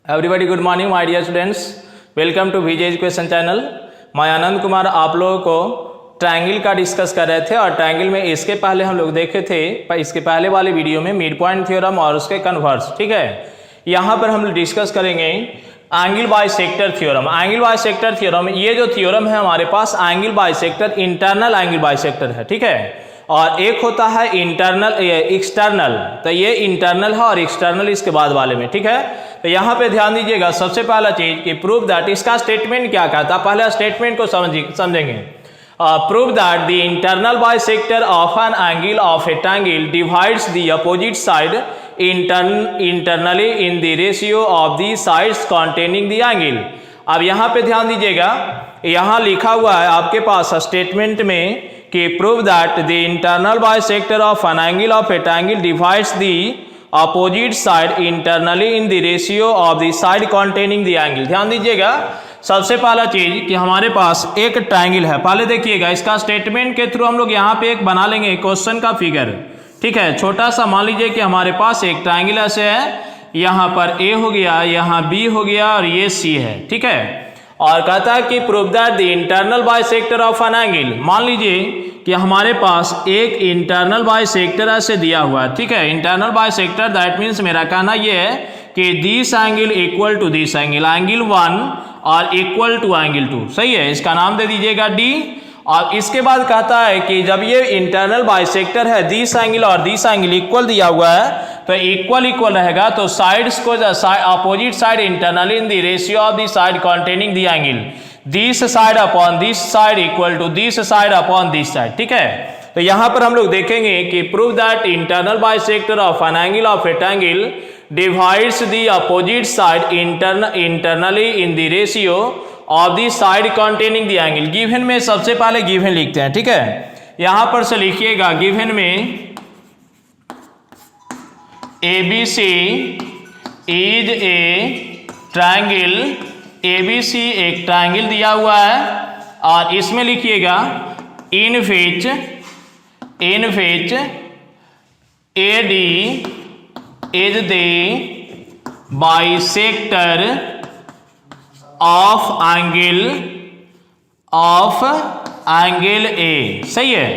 Everybody good morning my dear students, welcome to Vijay education channel. मैं आनंद कुमार आप लोगों को ट्रायंगल का डिस्कस कर रहे थे और ट्रायंगल में इसके पहले हम लोग देखे थे इसके पहले वाले वीडियो में मिड पॉइंट थ्योरम और उसके कन्वर्स। ठीक है, यहाँ पर हम डिस्कस करेंगे angle bisector theorem. Angle bisector theorem, ये जो थ्योरम है हमारे पास angle bisector, internal angle bisector है। ठीक है, और एक होता है इंटरनल एक्सटर्नल, तो ये इंटरनल है और एक्सटर्नल इसके बाद वाले में। ठीक है, तो यहाँ पे ध्यान दीजिएगा सबसे पहला चीज कि प्रूव दैट, इसका स्टेटमेंट क्या कहता है, पहले स्टेटमेंट को समझेंगे। Prove that the internal bisector of an angle of a triangle divides the opposite side internally in the ratio of the sides containing the angle. अब यहाँ पे ध्यान दीजिएगा, यहाँ लिखा हुआ है आपके पास स्टेटमेंट में कि prove that the internal bisector of an angle of a triangle divides the opposite side internally in the ratio of the side containing the angle. ध्यान दीजिएगा सबसे पहला चीज कि हमारे पास एक ट्रायंगल है। पहले देखिएगा इसका स्टेटमेंट के थ्रू हम लोग यहाँ पे एक बना लेंगे क्वेश्चन का फिगर। ठीक है, छोटा सा मान लीजिए कि हमारे पास एक ट्रायंगल ऐसे है, यहाँ पर ए हो गया, यहाँ बी हो गया और ये सी है। ठीक है, और कहता है कि prove that the internal bisector of an angle. मान लीजिए कि हमारे पास एक इंटरनल बाइसेक्टर ऐसे दिया हुआ है। ठीक है, इंटरनल बाइसेक्टर दैट मीन्स मेरा कहना ये है कि this angle equal to this angle, angle 1 और इक्वल टू एंगल 2। सही है, इसका नाम दे दीजिएगा डी। और इसके बाद कहता है कि जब ये इंटरनल बाइसेक्टर है, दिस एंगल और दिस एंगल इक्वल दिया हुआ है, तो इक्वल रहेगा तो साइड्स को opposite side internally in the ratio of the side containing the angle, this side upon this side equal to this side upon this side. ठीक है, तो यहाँ पर हम लोग देखेंगे कि prove that internal bisector of an angle of a triangle divides the opposite side internally in the ratio of the side containing the angle. Given में सबसे पहले गिवन लिखते हैं। ठीक है, यहां पर से लिखिएगा गिवन में ABC is a triangle, ABC एक ट्रायंगल दिया हुआ है और इसमें लिखिएगा इन विच AD is the bisector of angle A. सही है,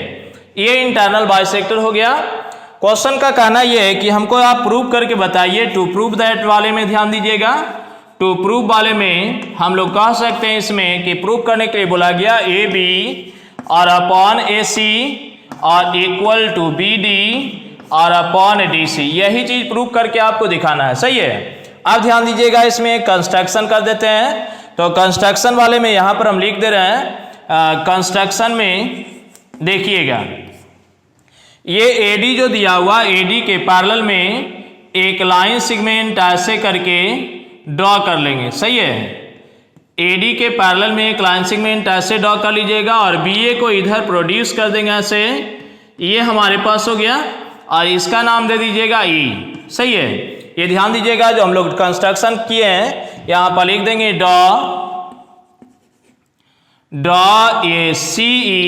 ये इंटरनल बाइसेक्टर हो गया। क्वेश्चन का कहना यह है कि हमको आप प्रूव करके बताइए। टू प्रूव दैट वाले में ध्यान दीजिएगा, टू प्रूव वाले में हम लोग कह सकते हैं इसमें कि प्रूव करने के लिए बोला गया ए बी और अपॉन AC और इक्वल टू BD और अपॉन DC। यही चीज प्रूव करके आपको दिखाना है। सही है, अब ध्यान दीजिएगा इसमें कंस्ट्रक्शन कर देते हैं। तो कंस्ट्रक्शन वाले में यहां पर हम लिख दे रहे हैं, कंस्ट्रक्शन में देखिएगा ये AD जो दिया हुआ, AD के पैरेलल में एक लाइन सेगमेंट ऐसे करके ड्रॉ कर लेंगे। सही है, AD के पैरेलल में एक लाइन सेगमेंट ऐसे ड्रॉ कर लीजिएगा और BA को इधर प्रोड्यूस कर देंगे ऐसे। ये हमारे पास हो गया और इसका नाम दे दीजिएगा E। सही है, ये ध्यान दीजिएगा जो हम लोग कंस्ट्रक्शन किए हैं यहां पर लिख देंगे draw a CE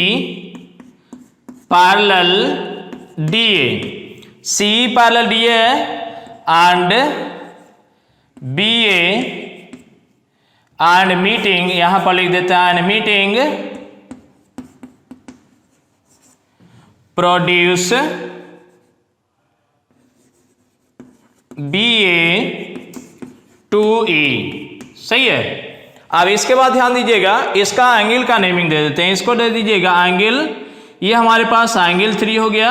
parallel DA, CE parallel DA and BA and meeting, यहां पर लिख देते हैं and meeting produce BA to E। सही है, अब इसके बाद ध्यान दीजिएगा इसका एंगल का नेमिंग दे देते हैं। इसको दे दीजिएगा एंगल, ये हमारे पास एंगल 3 हो गया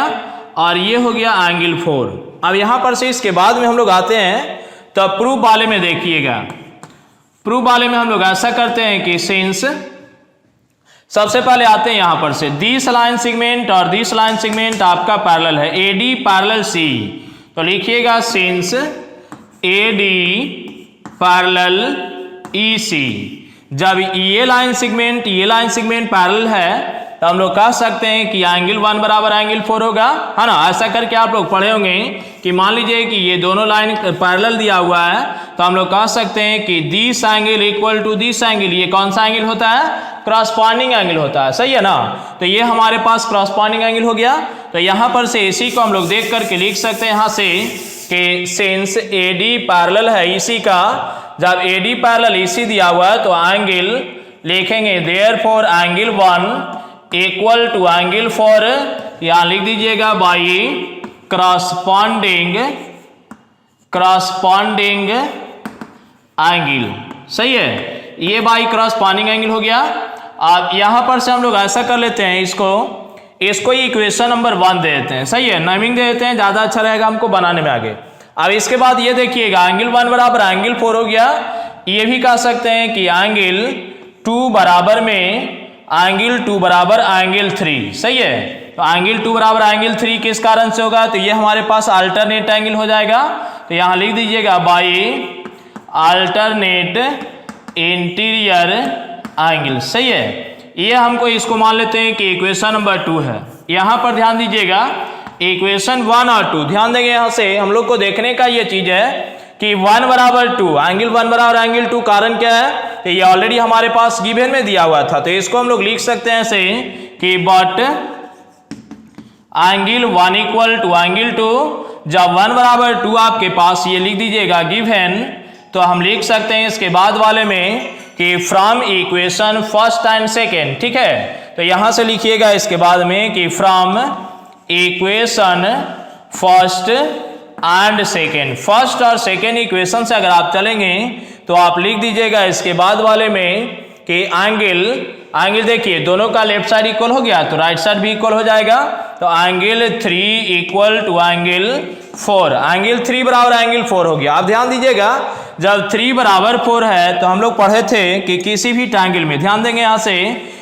और ये हो गया एंगल 4। अब यहां पर से इसके बाद में हम लोग आते हैं तो प्रूफ वाले में देखिएगा, प्रूफ वाले में हम लोग ऐसा करते हैं कि सिंस सबसे पहले आते हैं यहां पर से दिस लाइन सेगमेंट और दिस लाइन सेगमेंट आपका पैरेलल है, AD पैरेलल C। तो लिखिएगा सिंस AD पैरेलल EC। जब ये लाइन सेगमेंट पैरेलल है तो हम लोग कह सकते हैं कि एंगल 1 बराबर एंगल 4 होगा, है ना। ऐसा करके आप लोग पढ़े होंगे कि मान लीजिए कि ये दोनों लाइन पैरेलल दिया हुआ है तो हम लोग कह सकते हैं कि this angle equal to this angle. ये कौन सा एंगल होता है, क्रॉसपॉन्डिंग एंगल होता है। सही है ना, तो ये हमारे पास क्रॉसपॉन्डिंग एंगल हो गया। तो यहाँ पर से इसी को हम लोग देख करके लिख सकते हैं यहाँ से कि सिंस AD पैरेलल है इसी का, जब AD पैरेलल EC दिया हुआ है तो एंगल लिखेंगे therefore angle 1 equal to angle 4, यहाँ लिख दीजिएगा बाई करस्पॉन्डिंग एंगल। सही है, ये बाई करस्पॉन्डिंग एंगल हो गया। अब यहाँ पर से हम लोग ऐसा कर लेते हैं, इसको इक्वेशन नंबर 1 दे देते हैं। सही है, नेमिंग दे देते हैं, ज़्यादा अच्छा रहेगा हमको बनाने में आगे। अब इसके बाद ये देखिएगा एंगल 1 बराबर एंगल 4 हो गया। ये भी कह सकते हैं कि एंगल 2 बराबर एंगल 3। सही है, तो एंगल 2 बराबर एंगल 3 किस कारण से होगा, तो ये हमारे पास अल्टरनेट एंगल हो जाएगा। तो यहाँ लिख दीजिएगा बाई अल्टरनेट इंटीरियर एंगल। सही है, ये हमको इसको मान लेते हैं कि इक्वेशन नंबर 2 है। यहाँ पर ध्यान दीजिएगा इक्वेशन 1 और 2 ध्यान देंगे। यहाँ से हम लोग को देखने का ये चीज है कि 1 बराबर 2 एंगल 1 बराबर एंगल 2, कारण क्या है कि ये ऑलरेडी हमारे पास गिवन में दिया हुआ था। तो इसको हम लोग लिख सकते हैं ऐसे कि but angle 1 equal to angle 2, जब 1 बराबर 2 आपके पास ये लिख दीजिएगा गिवन, तो हम लिख सकते हैं इसके बाद वाले में कि from equation first and second. ठीक है, तो यहां से लिखिएगा इसके बाद में कि from equation first and second. First और सेकेंड इक्वेशन से अगर आप चलेंगे तो आप लिख दीजिएगा इसके बाद वाले में कि एंगल देखिए दोनों का लेफ्ट साइड इक्वल हो गया तो राइट साइड भी इक्वल हो जाएगा। तो angle 3 equal to angle 4, angle 3 बराबर एंगल 4 हो गया। आप ध्यान दीजिएगा जब 3 बराबर 4 है तो हम लोग पढ़े थे कि किसी भी ट्रायंगल में, ध्यान देंगे यहाँ से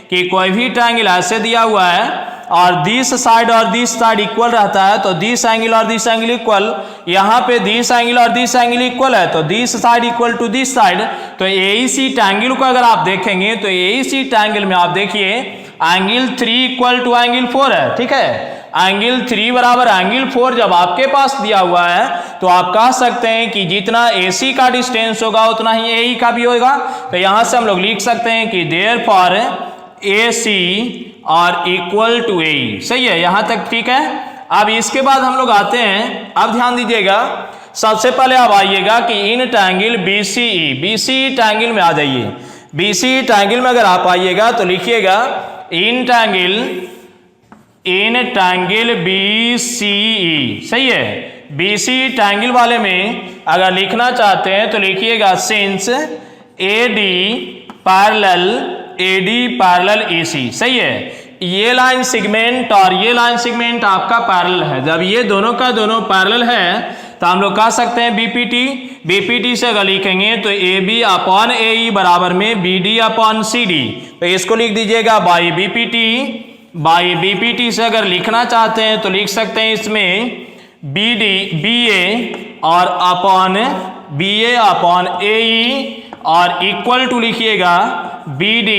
कि कोई भी ट्रायंगल ऐसे दिया हुआ है और दिस साइड और दिस साइड इक्वल रहता है तो दिस एंगल और दिस एंगल इक्वल, यहाँ पे दिस एंगल और दिस एंगल इक्वल है तो this side equal to this side. तो AEC ट्रायंगल को अगर आप देखेंगे तो AEC ट्रायंगल में आप देखिए एंगल 3 इक्वल टू एंगल 4 है। ठीक है, एंगल 3 बराबर एंगल 4 जब आपके पास दिया हुआ है तो आप कह सकते हैं कि जितना AC का डिस्टेंस होगा उतना ही AE का भी होगा। तो यहां से हम लोग लिख सकते हैं कि देयरफॉर AC और इक्वल टू AE। सही है, यहां तक ठीक है। अब इसके बाद हम लोग आते हैं, अब ध्यान दीजिएगा सबसे पहले आप आइएगा कि इन ट्रायंगल BCE ट्रायंगल में आ जाइए। BCE ट्रायंगल में अगर आप आइएगा तो लिखिएगा इन ट्रायंगल BCE। सही है, BCE ट्रायंगल वाले में अगर लिखना चाहते हैं तो लिखिएगा सिंस AD पैरेलल EC। सही है, ये लाइन सेगमेंट और ये लाइन सेगमेंट आपका पैरेलल है। जब ये दोनों का दोनों पैरेलल है तो हम लोग कह सकते हैं BPT से अगर लिखेंगे तो AB अपॉन AE बराबर में BD अपॉन CD। तो इसको लिख दीजिएगा बाई BPT से अगर लिखना चाहते हैं तो लिख सकते हैं इसमें BA अपॉन AE और इक्वल टू लिखिएगा BD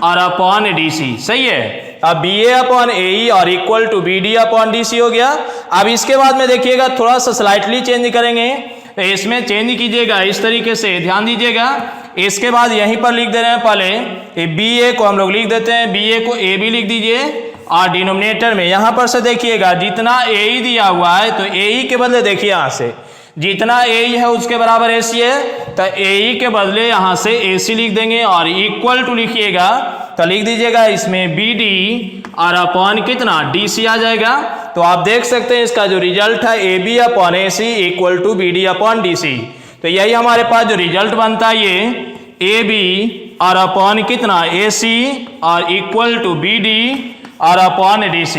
और अपॉन DC। सही है, अब BA अपॉन AE और equal to BD upon DC हो गया। अब इसके बाद में देखिएगा थोड़ा सा स्लाइटली चेंज करेंगे, तो इसमें चेंज कीजिएगा इस तरीके से, ध्यान दीजिएगा। इसके बाद यहीं पर लिख दे रहे हैं पहले BA को हम लोग लिख देते हैं, BA को AB लिख दीजिए और डिनोमिनेटर में यहाँ पर से देखिएगा जितना AE दिया हुआ है तो AE के बदले देखिए यहाँ से जितना AE है उसके बराबर AC है, तो AE के बदले यहाँ से AC लिख देंगे और इक्वल टू लिखिएगा तो लिख दीजिएगा इसमें BD और अपॉन कितना DC आ जाएगा। तो आप देख सकते हैं इसका जो रिजल्ट है AB upon AC equal to BD upon DC। तो यही हमारे पास जो रिजल्ट बनता है ये AB और अपॉन कितना AC और इक्वल टू BD और अपॉन DC।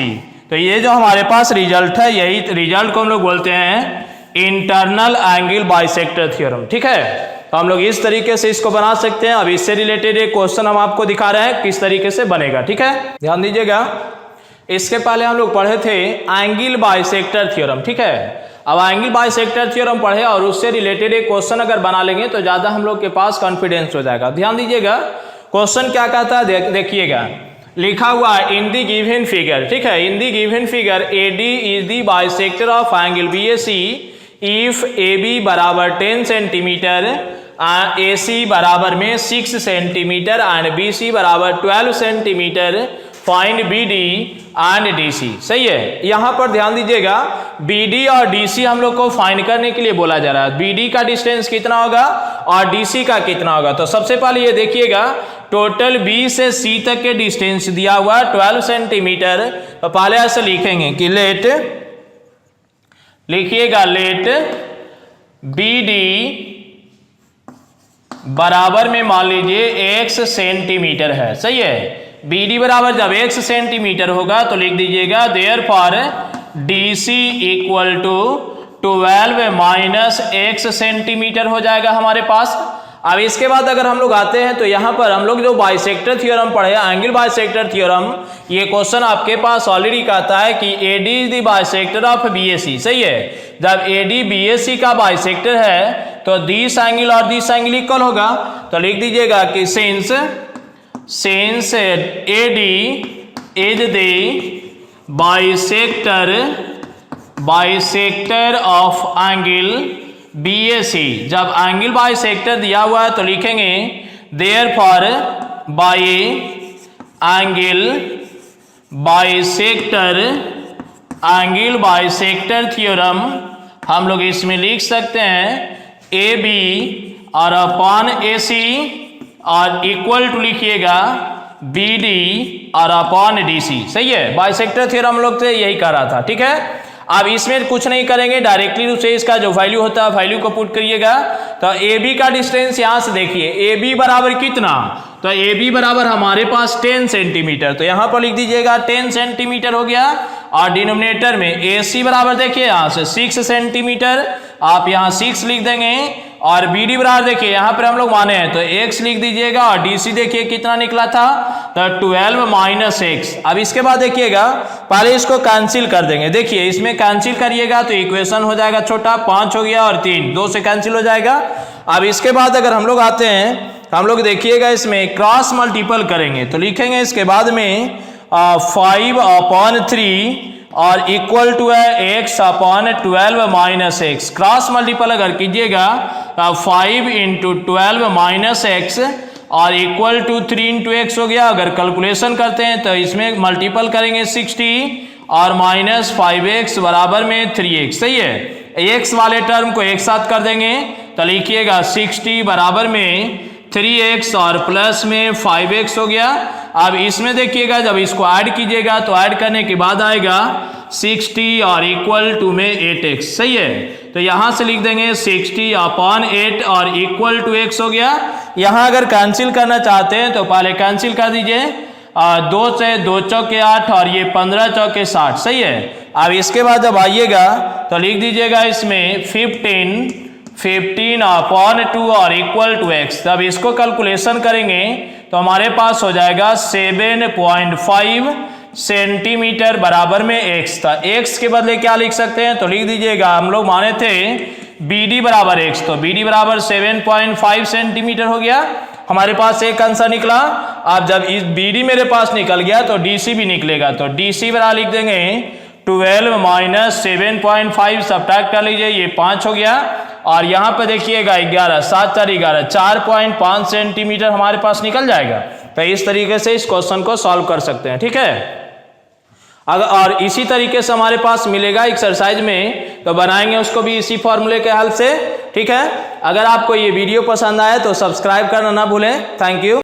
तो ये जो हमारे पास रिजल्ट है यही रिजल्ट को हम लोग बोलते हैं इंटरनल एंगल बाइसेक्टर थ्योरम। ठीक है, तो हम लोग इस तरीके से इसको बना सकते हैं। अब इससे रिलेटेड एक क्वेश्चन हम आपको दिखा रहे हैं किस तरीके से बनेगा। ठीक है, ध्यान दीजिएगा। इसके पहले हम लोग पढ़े थे एंगल बाइसेक्टर थ्योरम। ठीक है, अब एंगल बाइसेक्टर थ्योरम पढ़े और उससे रिलेटेड एक क्वेश्चन अगर बना लेंगे तो ज्यादा हम लोग के पास कॉन्फिडेंस हो जाएगा। ध्यान दीजिएगा क्वेश्चन क्या कहता है, देखिएगा लिखा हुआ है इन दी गिवन फिगर। ठीक है, in the given figure AD is the bisector of angle BAC if AB बराबर 10 सेंटीमीटर, AC बराबर में 6 सेंटीमीटर एंड BC बराबर 12 centimetre find BD and DC। सही है, यहां पर ध्यान दीजिएगा, BD और DC हम लोग को फाइंड करने के लिए बोला जा रहा है। BD का डिस्टेंस कितना होगा और DC का कितना होगा। तो सबसे पहले ये देखिएगा, टोटल B से C तक के डिस्टेंस दिया हुआ 12 सेंटीमीटर। तो पहले ऐसे लिखेंगे कि लेट, लिखिएगा लेट BD बराबर में मान लीजिए x सेंटीमीटर है। सही है, BD बराबर जब x सेंटीमीटर होगा तो लिख दीजिएगा therefore DC equal to 12 minus x centimetre हो जाएगा हमारे पास। अब इसके बाद अगर हम लोग आते हैं तो यहाँ पर हम लोग जो बाइसेक्टर थ्योरम पढ़े, एंगल बाइसेक्टर थ्योरम, ये क्वेश्चन आपके पास ऑलरेडी कहता है कि AD is the bisector of BAC। सही है, जब AD BAC का बाइसेक्टर है तो दिस एंगल और दिस एंगल इक्वल होगा। तो लिख दीजिएगा कि since AD is the bisector of angle BAC। जब एंगल बाइसेक्टर दिया हुआ है तो लिखेंगे देयरफॉर एंगल बाइसेक्टर थ्योरम हम लोग इसमें लिख सकते हैं AB और अपॉन AC और इक्वल टू लिखिएगा BD और अपॉन DC। सही है, बाइसेक्टर थ्योरम हम लोग से यही कर रहा था। ठीक है, अब इसमें कुछ नहीं करेंगे, डायरेक्टली रूप से इसका जो वैल्यू होता है वैल्यू को पुट करिएगा। तो AB का डिस्टेंस यहां से देखिए, AB बराबर कितना, तो AB बराबर हमारे पास 10 सेंटीमीटर। तो यहां पर लिख दीजिएगा 10 सेंटीमीटर हो गया। और डिनोमिनेटर में AC बराबर देखिए यहां से 6 सेंटीमीटर, आप यहां 6 लिख देंगे। और BD बराबर देखिए यहां पर हम लोग माने हैं तो x लिख दीजिएगा। और DC देखिए कितना निकला था, तो 12 माइनस x। अब इसके बाद देखिएगा, पहले इसको कैंसिल कर देंगे। देखिए इसमें कैंसिल करिएगा तो इक्वेशन हो जाएगा छोटा, 5 हो गया और 3, 2 से कैंसिल हो जाएगा। अब इसके बाद अगर हम लोग आते हैं, हम लोग देखिएगा इसमें क्रॉस मल्टीपल करेंगे तो लिखेंगे इसके बाद में 5 अपॉन 3 और इक्वल टू है x upon 12 minus x. Cross multiple अगर कीजिएगा 5 इंटू 12 माइनस एक्स और इक्वल टू 3 इंटू एक्स हो गया। अगर कैलकुलेशन करते हैं तो इसमें मल्टीपल करेंगे 60 और माइनस 5x बराबर में 3x। सही है, x वाले टर्म को एक साथ कर देंगे तो लिखिएगा 60 बराबर में 3x और प्लस में 5x हो गया। अब इसमें देखिएगा जब इसको ऐड कीजिएगा तो ऐड करने के बाद आएगा 60 और इक्वल टू में 8x। सही है, तो यहां से लिख देंगे 60 अपॉन 8 और इक्वल टू x हो गया। यहां अगर कैंसिल करना चाहते हैं तो पहले कैंसिल कर दीजिए, 2 से 2 चौके 8 और ये 15 चौके 60। सही है, अब इसके बाद जब आइएगा तो लिख दीजिएगा इसमें 15 अपॉन 2 और इक्वल टू x। तब इसको कैलकुलेशन करेंगे तो हमारे पास हो जाएगा 7.5 सेंटीमीटर बराबर में x था। x के बदले क्या लिख सकते हैं, तो लिख दीजिएगा, हम लोग माने थे BD बराबर x, तो BD बराबर 7.5 सेंटीमीटर हो गया। हमारे पास एक आंसर निकला। अब जब इस BD मेरे पास निकल गया तो DC भी निकलेगा। तो DC बराबर लिख देंगे 12 माइनस 7.5, सब्ट्रैक्ट कर लीजिए, ये 5 हो गया। और यहाँ पे देखिएगा 11, 7 4 11, 4.5 सेंटीमीटर हमारे पास निकल जाएगा। तो इस तरीके से इस क्वेश्चन को सॉल्व कर सकते हैं। ठीक है, अगर और इसी तरीके से हमारे पास मिलेगा एक्सरसाइज में तो बनाएंगे उसको भी इसी फॉर्मूले के हेल्प से। ठीक है, अगर आपको ये वीडियो पसंद आए तो सब्सक्राइब करना ना भूलें। Thank you.